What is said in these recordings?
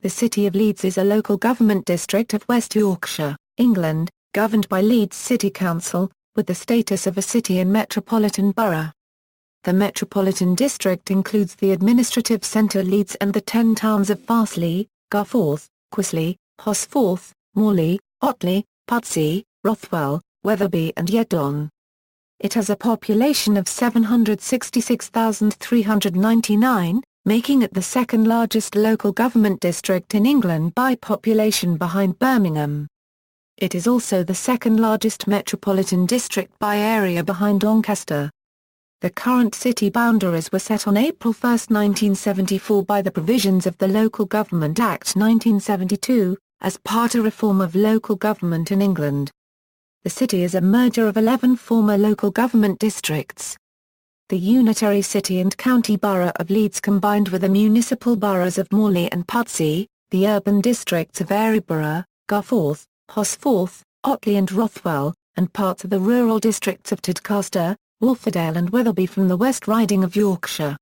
The City of Leeds is a local government district of West Yorkshire, England, governed by Leeds City Council, with the status of a city and metropolitan borough. The metropolitan district includes the administrative centre Leeds and the 10 towns of Farsley, Garforth, Guiseley, Horsforth, Morley, Otley, Pudsey, Rothwell, Wetherby and Yeadon. It has a population of 766,399, making it the second largest local government district in England by population behind Birmingham. It is also the second largest metropolitan district by area behind Doncaster. The current city boundaries were set on April 1, 1974 by the provisions of the Local Government Act 1972, as part of reform of local government in England. The city is a merger of 11 former local government districts. The unitary city and county borough of Leeds combined with the municipal boroughs of Morley and Pudsey, the urban districts of Aireborough, Garforth, Horsforth, Otley and Rothwell, and parts of the rural districts of Tadcaster, Wharfedale and Wetherby from the West Riding of Yorkshire.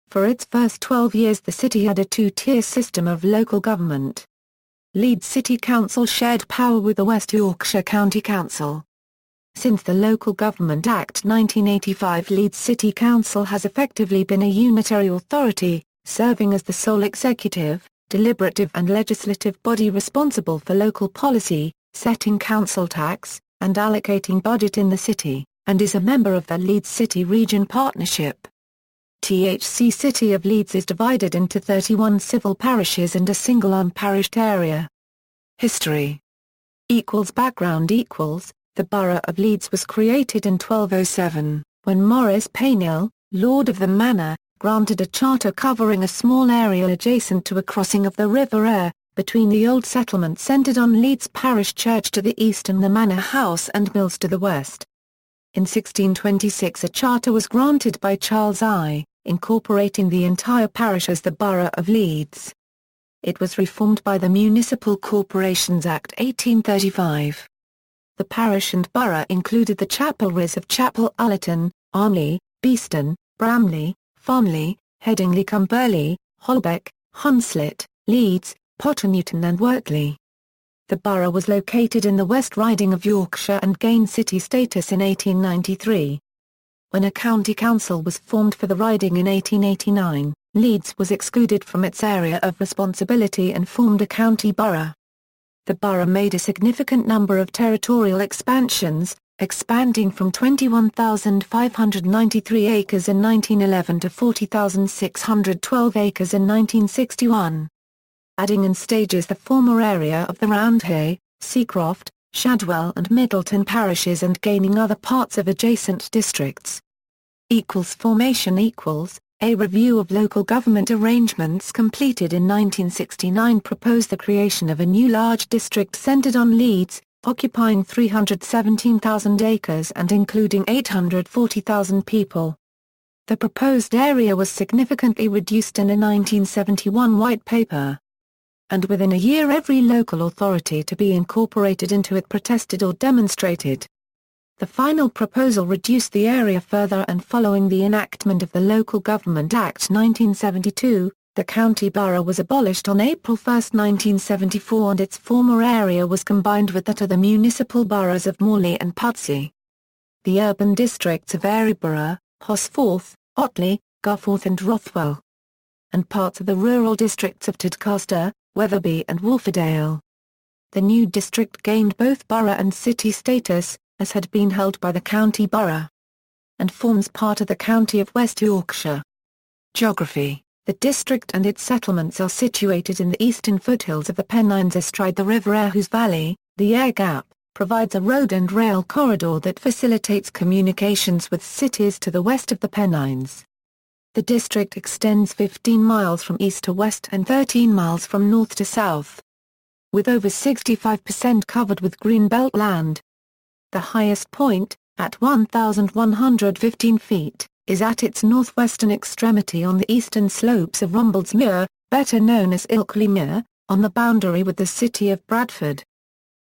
For its first 12 years the city had a two-tier system of local government. Leeds City Council shared power with the West Yorkshire County Council. Since the Local Government Act 1985, Leeds City Council has effectively been a unitary authority, serving as the sole executive, deliberative and legislative body responsible for local policy, setting council tax, and allocating budget in the city, and is a member of the Leeds City Region Partnership. THC City of Leeds is divided into 31 civil parishes and a single unparished area. History Background The Borough of Leeds was created in 1207, when Maurice Paynell, Lord of the Manor, granted a charter covering a small area adjacent to a crossing of the River Aire, between the old settlement centred on Leeds Parish Church to the east and the Manor House and Mills to the west. In 1626 a charter was granted by Charles I, incorporating the entire parish as the Borough of Leeds. It was reformed by the Municipal Corporations Act 1835. The parish and borough included the chapelries of Chapel Allerton, Armley, Beeston, Bramley, Farnley, Headingley-cum-Burley, Holbeck, Hunslet, Leeds, Potternewton and Wortley. The borough was located in the West Riding of Yorkshire and gained city status in 1893. When a county council was formed for the riding in 1889, Leeds was excluded from its area of responsibility and formed a county borough. The borough made a significant number of territorial expansions, expanding from 21,593 acres in 1911 to 40,612 acres in 1961. Adding in stages the former area of the Roundhay, Seacroft, Shadwell and Middleton parishes and gaining other parts of adjacent districts. Formation A review of local government arrangements completed in 1969 proposed the creation of a new large district centred on Leeds, occupying 317,000 acres and including 840,000 people. The proposed area was significantly reduced in a 1971 white paper. And within a year every local authority to be incorporated into it protested or demonstrated. The final proposal reduced the area further and following the enactment of the Local Government Act 1972, the county borough was abolished on April 1, 1974 and its former area was combined with that of the municipal boroughs of Morley and Pudsey. The urban districts of Aireborough, Horsforth, Otley, Garforth and Rothwell. And parts of the rural districts of Tadcaster, Wetherby and Wharfedale. The new district gained both borough and city status, as had been held by the county borough, and forms part of the county of West Yorkshire. Geography The district and its settlements are situated in the eastern foothills of the Pennines astride the River Aire whose valley, the Aire Gap, provides a road and rail corridor that facilitates communications with cities to the west of the Pennines. The district extends 15 miles from east to west and 13 miles from north to south. With over 65% covered with greenbelt land. The highest point, at 1,115 feet, is at its northwestern extremity on the eastern slopes of Rumbles Muir, better known as Ilkley Muir, on the boundary with the city of Bradford.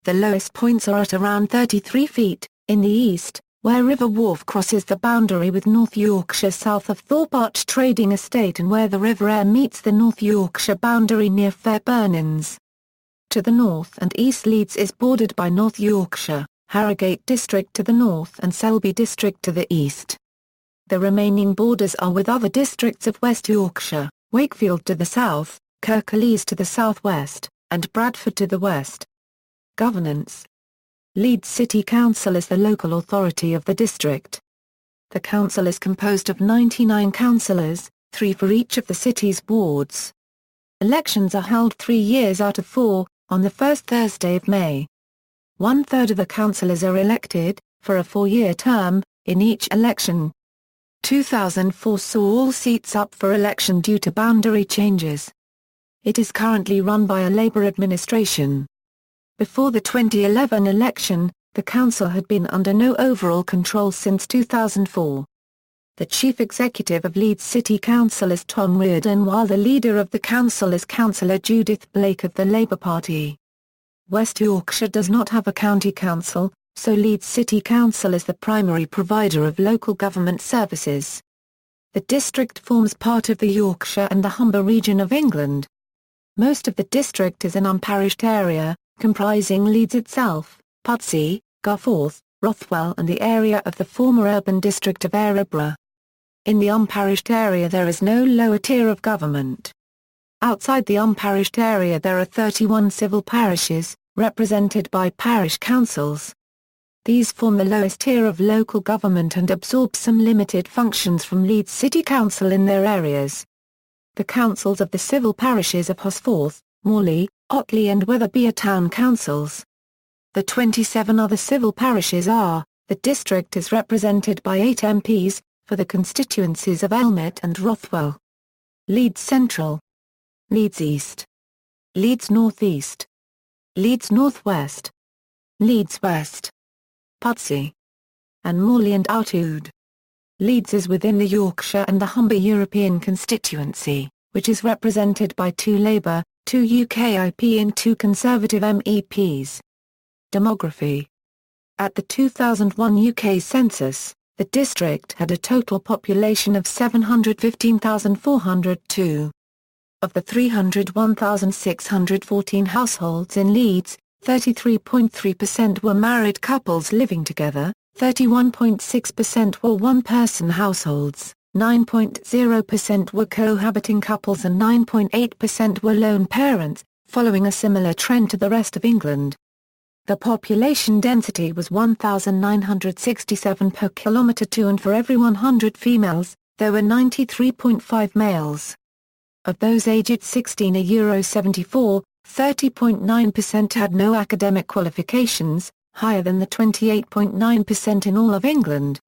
The lowest points are at around 33 feet, in the east, where River Wharf crosses the boundary with North Yorkshire south of Thorpe Arch Trading Estate and where the River Aire meets the North Yorkshire boundary near Fairburns. To the north and east Leeds is bordered by North Yorkshire, Harrogate District to the north and Selby District to the east. The remaining borders are with other districts of West Yorkshire, Wakefield to the south, Kirklees to the southwest, and Bradford to the west. Governance. Leeds City Council is the local authority of the district. The council is composed of 99 councillors, 3 for each of the city's wards. Elections are held 3 years out of 4, on the first Thursday of May. 1/3 of the councillors are elected, for a 4-year term, in each election. 2004 saw all seats up for election due to boundary changes. It is currently run by a Labour administration. Before the 2011 election, the council had been under no overall control since 2004. The chief executive of Leeds City Council is Tom Reardon while the leader of the council is Councillor Judith Blake of the Labour Party. West Yorkshire does not have a county council, so Leeds City Council is the primary provider of local government services. The district forms part of the Yorkshire and the Humber region of England. Most of the district is an unparished area, comprising Leeds itself, Pudsey, Garforth, Rothwell and the area of the former urban district of Aireborough. In the unparished area there is no lower tier of government. Outside the unparished area there are 31 civil parishes, represented by parish councils. These form the lowest tier of local government and absorb some limited functions from Leeds City Council in their areas. The councils of the civil parishes of Horsforth, Morley, Otley and Wetherby are town councils. The 27 other civil parishes are, the district is represented by 8 MPs, for the constituencies of Elmet and Rothwell. Leeds Central, Leeds East, Leeds North East, Leeds North West, Leeds West, Pudsey, and Morley and Pudsey. Leeds is within the Yorkshire and the Humber European constituency, which is represented by 2 Labour, 2 UKIP and 2 Conservative MEPs. Demography. At the 2001 UK census, the district had a total population of 715,402. Of the 301,614 households in Leeds, 33.3% were married couples living together, 31.6% were one-person households, 9.0% were cohabiting couples and 9.8% were lone parents, following a similar trend to the rest of England. The population density was 1,967 per kilometre 2 and for every 100 females, there were 93.5 males. Of those aged 16 €74, 30.9% had no academic qualifications, higher than the 28.9% in all of England.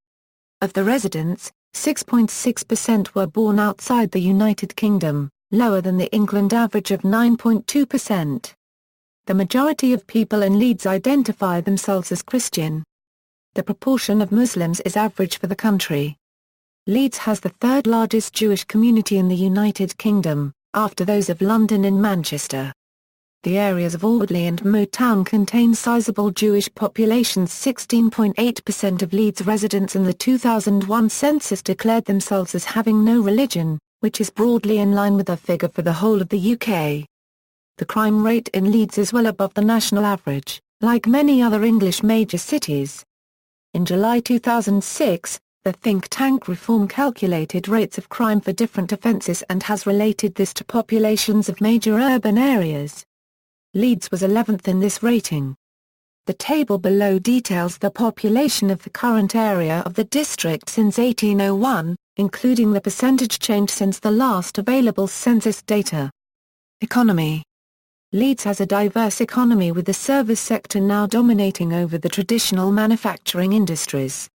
Of the residents, 6.6% were born outside the United Kingdom, lower than the England average of 9.2%. The majority of people in Leeds identify themselves as Christian. The proportion of Muslims is average for the country. Leeds has the 3rd largest Jewish community in the United Kingdom, after those of London and Manchester. The areas of Audley and Motown contain sizable Jewish populations. 16.8% of Leeds residents in the 2001 census declared themselves as having no religion, which is broadly in line with the figure for the whole of the UK. The crime rate in Leeds is well above the national average, like many other English major cities. In July 2006, the think tank Reform calculated rates of crime for different offences and has related this to populations of major urban areas. Leeds was 11th in this rating. The table below details the population of the current area of the district since 1801, including the percentage change since the last available census data. Economy. Leeds has a diverse economy with the service sector now dominating over the traditional manufacturing industries.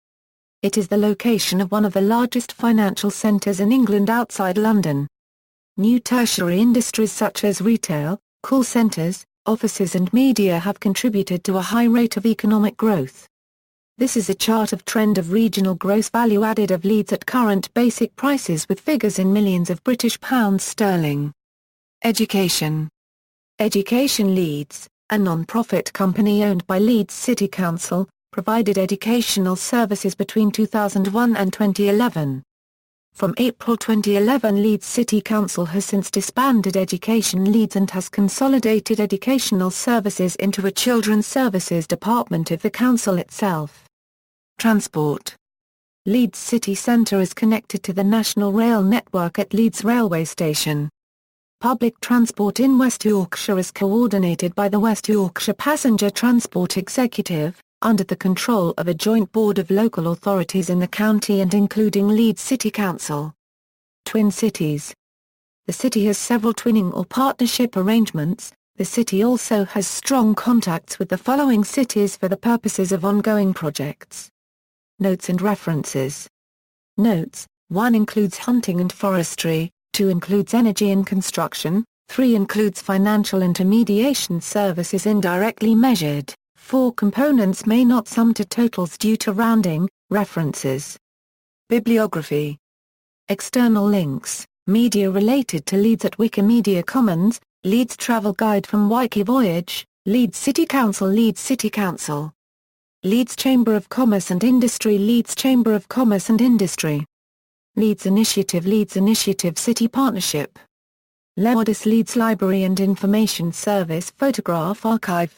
It is the location of one of the largest financial centres in England outside London. New tertiary industries such as retail, call centres, offices and media have contributed to a high rate of economic growth. This is a chart of trend of regional gross value added of Leeds at current basic prices with figures in millions of British pounds sterling. Education. Education Leeds, a non-profit company owned by Leeds City Council, provided educational services between 2001 and 2011. From April 2011, Leeds City Council has since disbanded Education Leeds and has consolidated educational services into a Children's Services Department of the council itself. Transport. Leeds City Centre is connected to the National Rail network at Leeds Railway Station. Public transport in West Yorkshire is coordinated by the West Yorkshire Passenger Transport Executive, under the control of a joint board of local authorities in the county and including Leeds City Council. Twin cities. The city has several twinning or partnership arrangements. The city also has strong contacts with the following cities for the purposes of ongoing projects. Notes and references. Notes: 1 includes hunting and forestry, 2 includes energy and construction, 3 includes financial intermediation services indirectly measured. 4 components may not sum to totals due to rounding. References. Bibliography. External links. Media related to Leeds at Wikimedia Commons. Leeds Travel Guide from Wiki Voyage. Leeds City Council. Leeds City Council. Leeds Chamber of Commerce and Industry. Leeds Chamber of Commerce and Industry. Leeds Initiative. Leeds Initiative City Partnership. Leeds Library and Information Service Photograph Archive.